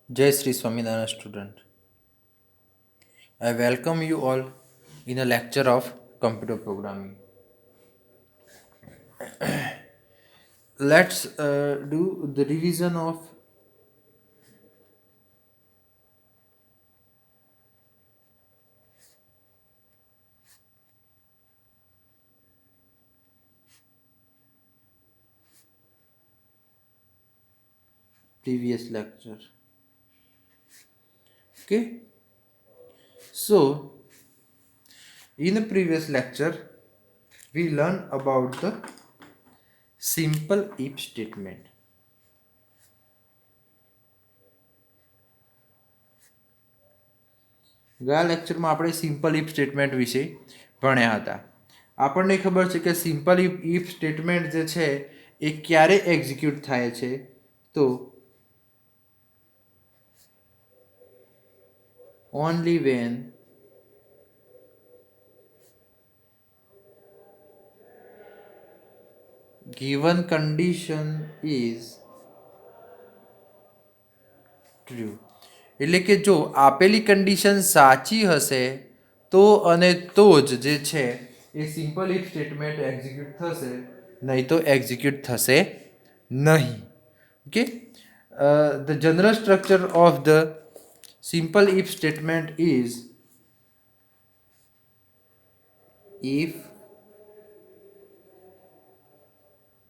Jai Sri Swaminarayan student. I welcome you all in a lecture of computer programming. Let's do the revision of previous lecture. Okay, so in the previous lecture we learned about the simple if statement. ગયા લેક્ચરમાં આપણે simple if statement વિશે ભણ્યા હતા. આપણને ખબર છે કે સિમ્પલ ઇફ સ્ટેટમેન્ટ જે છે એ ક્યારે એક્ઝિક્યુટ થાય છે, તો only when given condition is true. એટલે કે જો આપેલી કન્ડિશન સાચી હશે તો અને તો જ જે છે એ સિમ્પલ ઇફ સ્ટેટમેન્ટ એક્ઝિક્યુટ થશે, નહીં તો એક્ઝિક્યુટ થશે નહીં. Okay, the general structure of the simple if statement is if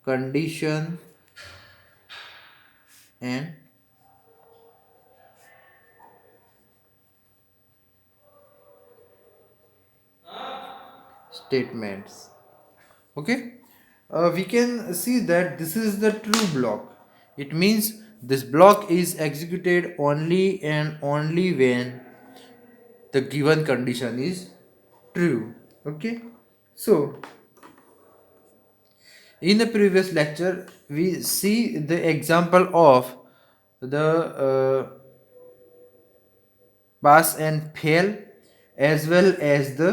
condition and statements. Okay, we can see that this is the true block. It means this block is executed only and only when the given condition is true. Okay, so in the previous lecture we see the example of the pass and fail as well as the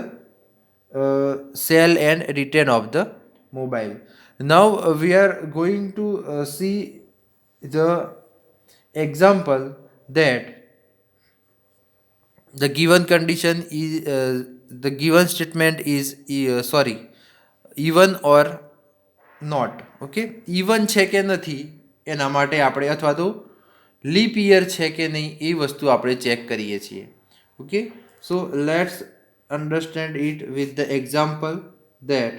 sell and return of the mobile. Now we are going to see the example that the given condition is the given statement is even or not. Okay, even છે કે નથી એના માટે આપણે અથવા તો leap year છે કે નહીં એ વસ્તુ આપણે ચેક કરીએ છીએ. Okay, so let's understand it with the example that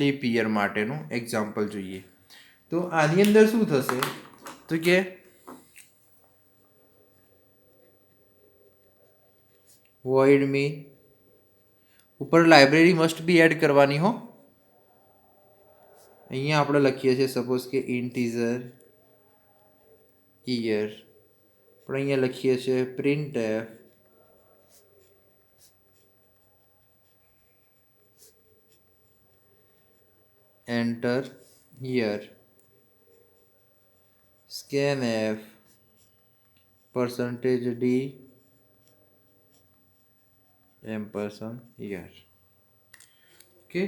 leap year માટેનું એક્ઝામ્પલ જોઈએ. તો આની અંદર શું થશે, તો કે void me ઉપર લાઇબ્રેરી મસ્ટ બી એડ કરવાની હો. અહીંયા આપણે લખીએ છીએ સપોઝ કે ઇન્ટીજર યર, આપણે અહીંયા લખીએ છીએ printf enter here scanf %d ampersand here. Okay,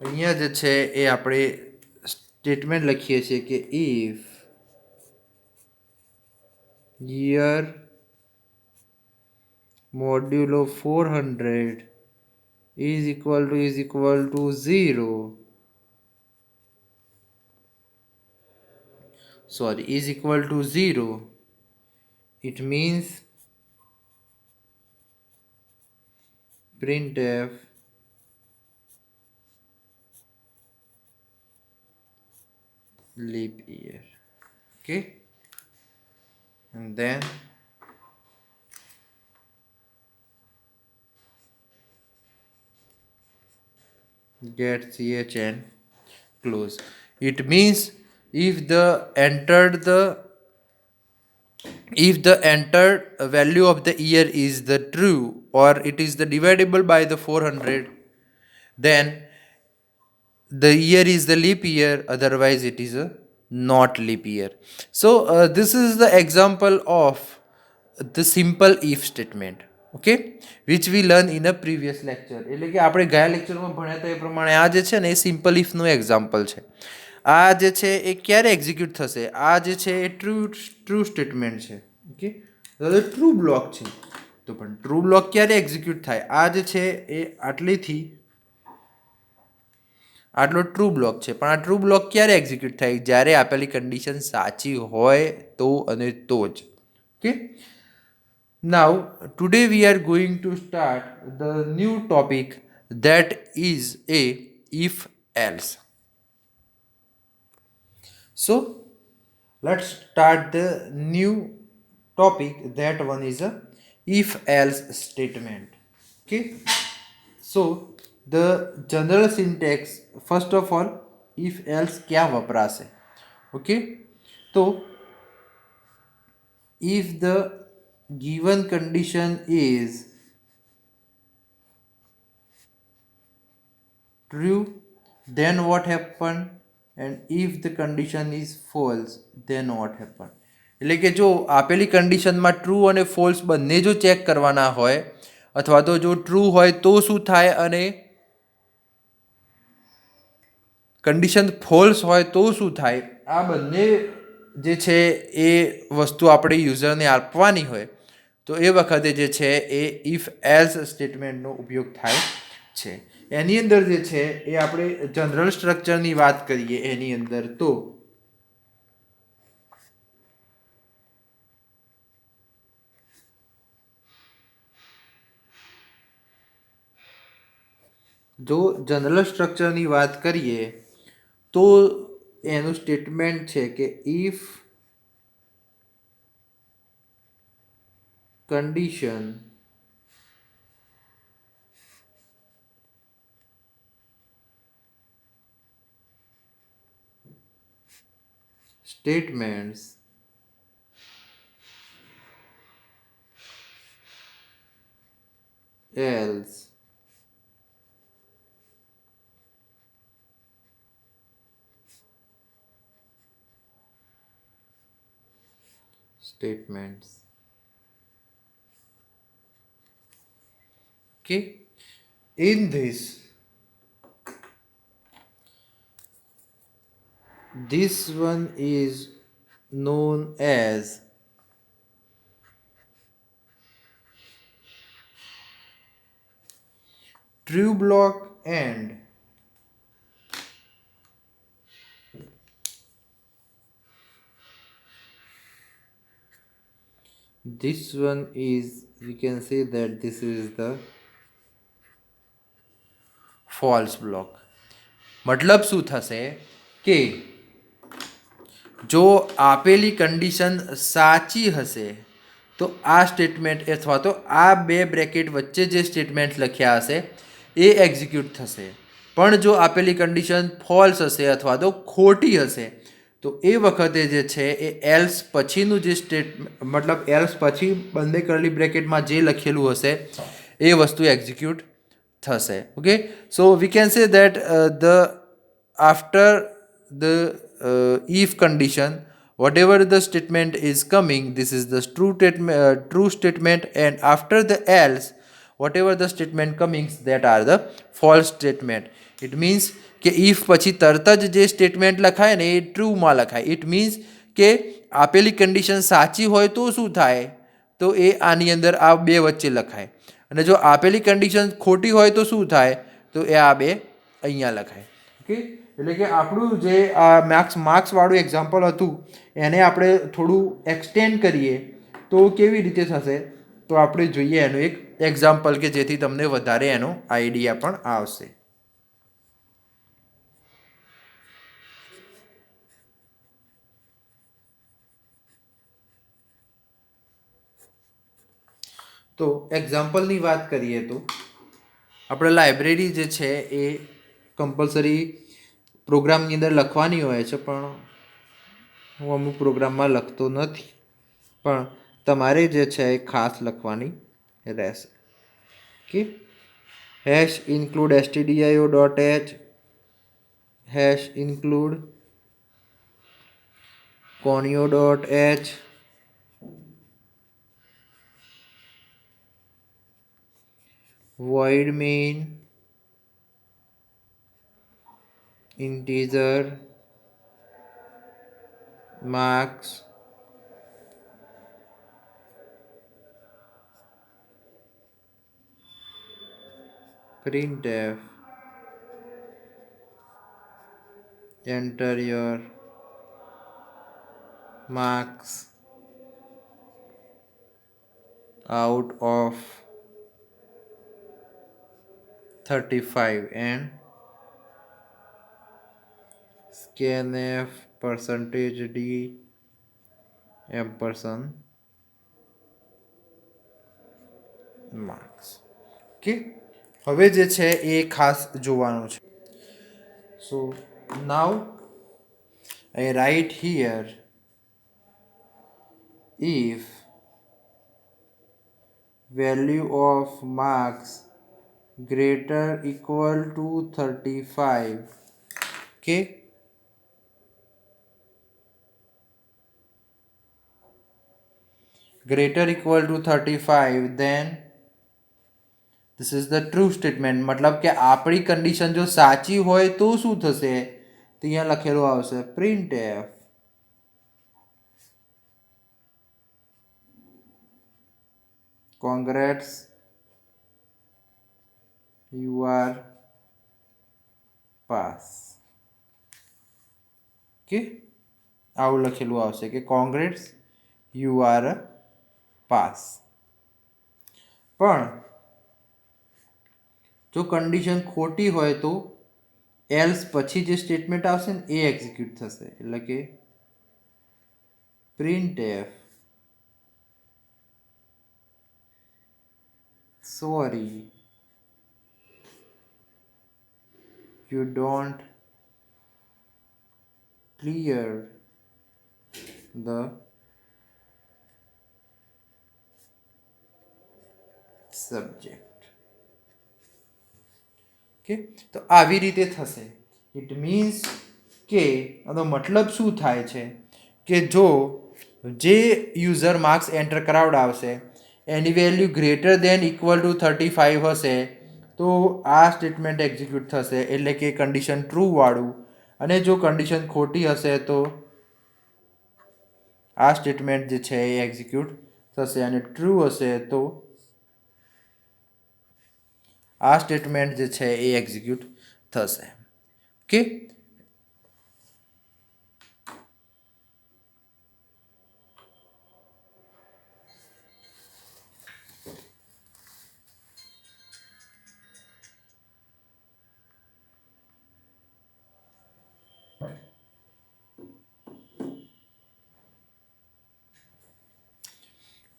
અહીંયા જે છે એ આપણે સ્ટેટમેન્ટ લખીએ છીએ કે if year modulo 400 is equal to 0, is equal to 0, it means printf leap year. Okay, and then get ch and close. It means if the entered value of the year is the true or it is the divisible by the 400, then the year is the leap year, otherwise it is a not leap year. So this is the example of the simple if statement. Okay, which we learn in a previous lecture. એટલે કે આપણે ગયા લેક્ચરમાં ભણ્યા હતા એ પ્રમાણે આ જે છે ને એ સિમ્પલ ઇફનું એક્ઝામ્પલ છે. આ જે છે એ ક્યારે એક્ઝિક્યુટ થશે? આ જે છે એ ટ્રુ સ્ટેટમેન્ટ છે. ઓકે, તો ટ્રુ બ્લોક છે. તો પણ ટ્રુ બ્લોક ક્યારે એક્ઝિક્યુટ થાય? આ જે છે એ આટલીથી આટલો ટ્રુ બ્લોક છે, પણ આ ટ્રુ બ્લોક ક્યારે એક્ઝિક્યુટ થાય? જ્યારે આપેલી કન્ડિશન સાચી હોય તો અને તો જ. Okay, now today we are going to start the new topic, that is a if else. So let's start the new topic. That one is a if else statement. Okay, so the general syntax, first of all, if else ક્યાં વપરાશે? Okay, તો if the given condition is true, then what happen? And if the condition is false, then what happen? એટલે કે જો આપેલી કન્ડિશનમાં true અને false બંને જો ચેક કરવાના હોય, અથવા તો જો ટ્રુ હોય તો શું થાય અને કન્ડિશન ફોલ્સ હોય તો શું થાય, આ બંને જે છે એ વસ્તુ આપણે યુઝરને આપવાની હોય તો એ વખતે જે છે એ ઇફ એલ્સ સ્ટેટમેન્ટનો ઉપયોગ થાય છે. એની અંદર જે છે એ આપણે જનરલ સ્ટ્રક્ચરની વાત કરીએ એની અંદર, તો જો જનરલ સ્ટ્રક્ચરની વાત કરીએ તો એનું સ્ટેટમેન્ટ છે કે if condition statements else statements. Okay, in this one is known as true block, and this one is, we can say that this is the false block. મતલબ શું થશે કે જો આપેલી કન્ડિશન સાચી હશે તો આ સ્ટેટમેન્ટ અથવા તો આ બે બ્રેકેટ વચ્ચે જે સ્ટેટમેન્ટ લખ્યા હશે એ એક્ઝિક્યુટ થશે. પણ જો આપેલી કન્ડિશન ફોલ્સ હશે અથવા તો ખોટી હશે તો એ વખતે જે છે એ એલ્સ પછીનું જે મતલબ એલ્સ પછી બંને કરેલી બ્રેકેટમાં જે લખેલું હશે એ વસ્તુ એક્ઝિક્યુટ થશે. Okay, so we can say that the after the if condition, whatever the statement is coming, this is the true statement, and after the else, whatever the statement coming, that are the false statement. It means કે if પછી તરત જ જે statement લખાય ને એ ટ્રૂમાં લખાય. It means કે આપેલી કન્ડિશન સાચી હોય તો શું થાય, તો એ આની અંદર આ બે વચ્ચે લખાય, અને જો આપેલી કન્ડિશન ખોટી હોય તો શું થાય, તો એ આ બે અહીંયા લખાય. ઓકે, એટલે કે આપણું જે આ માર્ક્સવાળું એક્ઝામ્પલ હતું એને આપણે થોડું એક્સટેન્ડ કરીએ તો કેવી રીતે થશે, તો આપણે જોઈએ એનું એક એક્ઝામ્પલ કે જેથી તમને વધારે એનો આઈડિયા પણ આવશે. તો એક્ઝામ્પલની વાત કરીએ તો આપણે લાઇબ્રેરી જે છે એ કમ્પલસરી પ્રોગ્રામની અંદર લખવાની હોય છે, પણ હું અમુક પ્રોગ્રામમાં લખતો નથી, પણ તમારે જે છે એ ખાસ લખવાની રહેશે. Okay, hash include stdio.h, hash include conio.h, . void main integer marks printf enter your marks out of 35 and scanf percentage d ampersand marks. Okay, હવે જે છે એ ખાસ જોવાનું છે. સો નાવ I write here if value of marks greater equal to 35, okay, greater equal to 35, then this is the true statement. मतलब કે આપણી condition જો સાચી હોય તો શું થશે, તો અહીંયા લખેલું આવશે printf congrats you are pass. Okay, આવું લખેલું આવશે કે congrats you are a pass. પણ જો કન્ડિશન ખોટી હોય તો એલ્સ પછી જે સ્ટેટમેન્ટ આવશે ને એ એક્ઝિક્યુટ થશે, એટલે કે printf sorry you don't clear the subject. Okay, તો આવી રીતે થશે. ઇટ મીન્સ કે આનો મતલબ શું થાય છે કે જો જે યુઝર માર્ક્સ એન્ટર કરાવડાવશે એની value greater than equal to 35 હશે તો આ સ્ટેટમેન્ટ એક્ઝિક્યુટ થશે, એટલે કે કન્ડિશન ટ્રૂવાળું. અને જો કન્ડિશન ખોટી હશે તો આ સ્ટેટમેન્ટ જે છે એ એક્ઝિક્યુટ થશે, અને ટ્રુ હશે તો આ સ્ટેટમેન્ટ જે છે એ એક્ઝિક્યુટ થશે. Okay,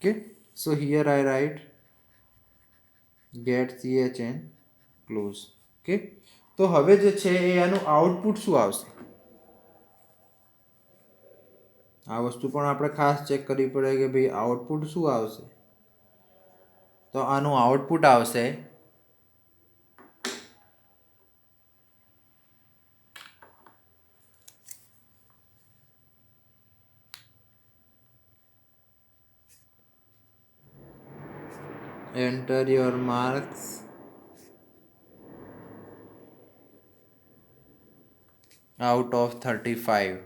okay, so here I write get ch and close. Okay, તો હવે જે છે એ આનું આઉટપુટ શું આવશે, આ વસ્તુ પણ આપણે ખાસ ચેક કરવી પડે કે ભાઈ આઉટપુટ શું આવશે. તો આનું આઉટપુટ આવશે enter your marks out of 35.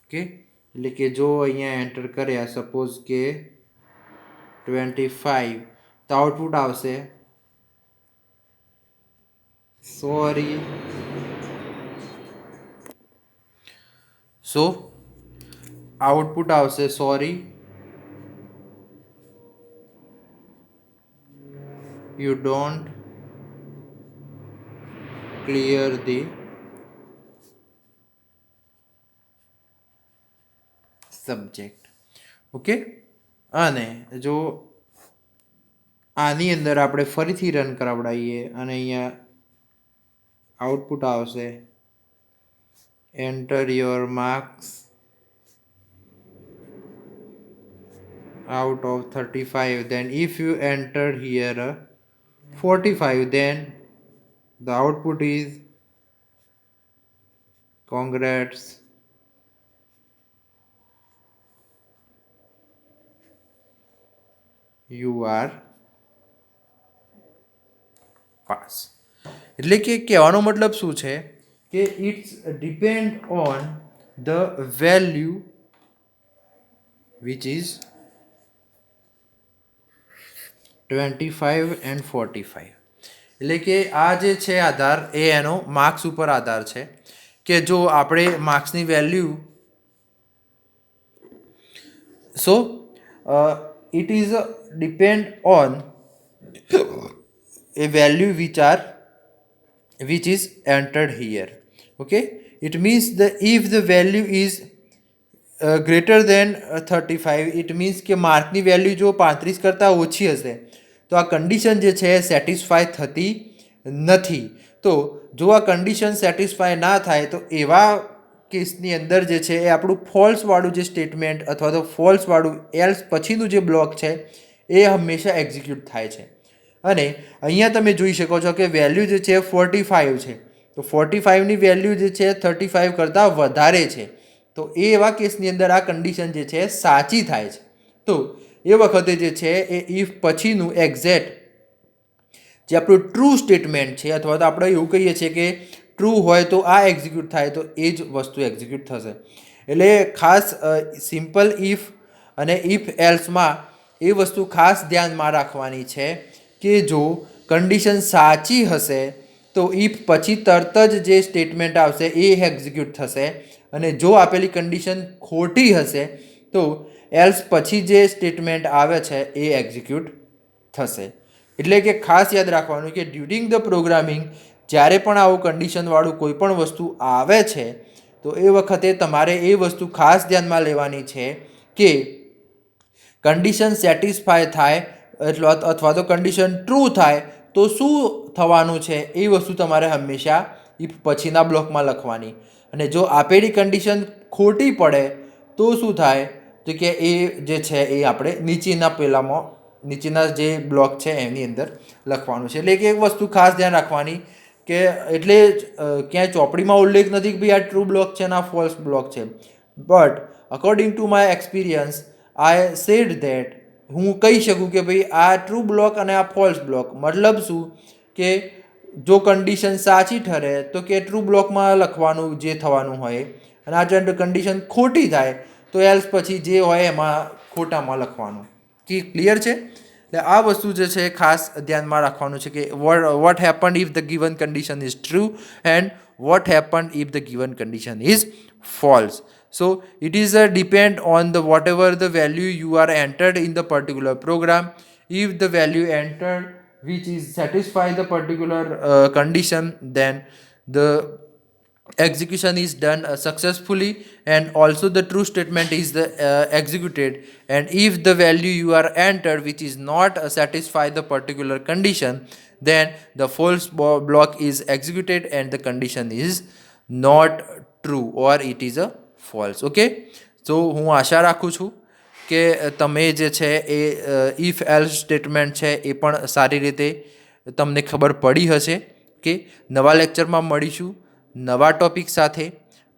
Okay, એટલે કે જો અહીંયા એન્ટર કર્યા સપોઝ કે 25, તો આઉટપુટ આવશે સોરી. સો આઉટપુટ આવશે sorry you don't clear the subject. Okay, અને જો આની અંદર આપણે ફરીથી રન કરાવડાવીએ અને અહીંયા આઉટપુટ આવશે enter your marks out of 35, then if you enter here 45, then the output is congrats you are pass. એટલે કે કહેવાનો મતલબ શું છે કે it's depend on the value which is 25 and 45. એટલે કે આ જે છે આધાર એ એનો માર્ક્સ ઉપર આધાર છે કે જો આપણે માર્ક્સની value so it is depend on a value which is entered here. Okay, it means if the value is greater than 35, it means કે માર્કની વેલ્યુ જો 35 કરતાં ઓછી હશે તો આ કન્ડિશન જે છે સેટિસ્ફાય થતી નથી. તો જો આ કન્ડિશન સેટિસ્ફાય ના થાય તો એવા કેસની અંદર જે છે એ આપણું ફોલ્સવાળું જે સ્ટેટમેન્ટ અથવા તો ફોલ્સવાળું એલ્સ પછીનું જે બ્લોક છે એ હંમેશા એક્ઝિક્યુટ થાય છે. અને અહીંયા તમે જોઈ શકો છો કે વેલ્યુ જે છે 45 છે, તો 45ની વેલ્યુ જે છે 35 કરતાં વધારે છે, તો એ એવા કેસની અંદર આ કન્ડિશન જે છે સાચી થાય છે. તો એ વખતે જે છે એ ઇફ પછીનું એક્ઝેક્ટ જે આપણું ટ્રુ સ્ટેટમેન્ટ છે અથવા તો આપણે એવું કહીએ છીએ કે ટ્રુ હોય તો આ એક્ઝિક્યુટ થાય તો એ જ વસ્તુ એક્ઝિક્યુટ થશે. એટલે ખાસ સિમ્પલ ઇફ અને ઇફ એલ્સમાં એ વસ્તુ ખાસ ધ્યાનમાં રાખવાની છે કે જો કન્ડિશન સાચી હશે તો ઇફ પછી તરત જ જે સ્ટેટમેન્ટ આવશે એ એક્ઝિક્યુટ થશે, અને જો આપેલી કન્ડિશન ખોટી હશે તો એલ્સ પછી જે સ્ટેટમેન્ટ આવે છે એ એક્ઝિક્યુટ થશે. એટલે કે ખાસ યાદ રાખવાનું કે ડ્યુરિંગ ધ પ્રોગ્રામિંગ જ્યારે પણ આવું કન્ડિશનવાળું કોઈ પણ વસ્તુ આવે છે તો એ વખતે તમારે એ વસ્તુ ખાસ ધ્યાનમાં લેવાની છે કે કન્ડિશન સેટિસ્ફાય થાય અથવા તો કન્ડિશન ટ્રુ થાય તો શું થવાનું છે એ વસ્તુ તમારે હંમેશા ઇફ પછીના બ્લોકમાં લખવાની. અને જો આપેલી કન્ડિશન ખોટી પડે તો શું થાય તો કે એ જે છે એ આપણે નીચેના જે બ્લોક છે એની અંદર લખવાનું છે. એટલે કે એક વસ્તુ ખાસ ધ્યાન રાખવાની કે એટલે ક્યાંય ચોપડીમાં ઉલ્લેખ નથી કે ભાઈ આ ટ્રુ બ્લોક છે અને આ ફોલ્સ બ્લોક છે, but according to my experience I said that હું કહી શકું કે ભાઈ આ ટ્રુ બ્લોક અને આ ફોલ્સ બ્લોક. મતલબ શું કે જો કન્ડિશન સાચી ઠરે તો કે ટ્રુ બ્લોકમાં લખવાનું જે થવાનું હોય, અને આ જો કન્ડિશન ખોટી થાય તો એલ્સ પછી જે હોય એમાં ખોટામાં લખવાનું. ક્લિયર છે? એટલે આ વસ્તુ જે છે ખાસ ધ્યાનમાં રાખવાનું છે કે what happen if the given condition is true and what happen if the given condition is false. So it is depend on the whatever the value you are entered in the particular program. If the value entered which is satisfy the particular condition, then the execution is done successfully, and also the true statement is executed. And if the value you are entered which is not satisfy the particular condition, then the false block is executed and the condition is not true or it is a false. Okay, so હું આશા રાખું છું કે તમે જે છે એ if else statement છે એ પણ સારી રીતે તમને ખબર પડી હશે. કે નવા લેક્ચરમાં મળીશું નવા ટોપિક સાથે.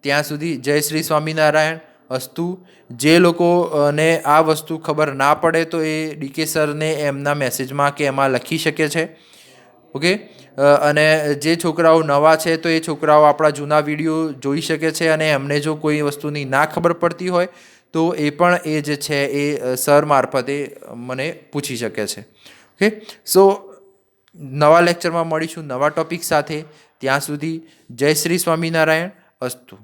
ત્યાં સુધી જય શ્રી સ્વામિનારાયણ. અસ્તુ. જે લોકોને આ વસ્તુ ખબર ના પડે તો એ ડીકે સરને એમના મેસેજમાં કે એમાં લખી શકે છે. ઓકે, અને જે છોકરાઓ નવા છે તો એ છોકરાઓ આપણા જૂના વિડીયો જોઈ શકે છે, અને એમને જો કોઈ વસ્તુની ના ખબર પડતી હોય તો એ પણ એ જે છે એ સર મારફતે મને પૂછી શકે છે. ઓકે, સો નવા લેક્ચરમાં મળીશું નવા ટોપિક સાથે. ત્યાં સુધી જય શ્રી સ્વામિનારાયણ. અસ્તુ.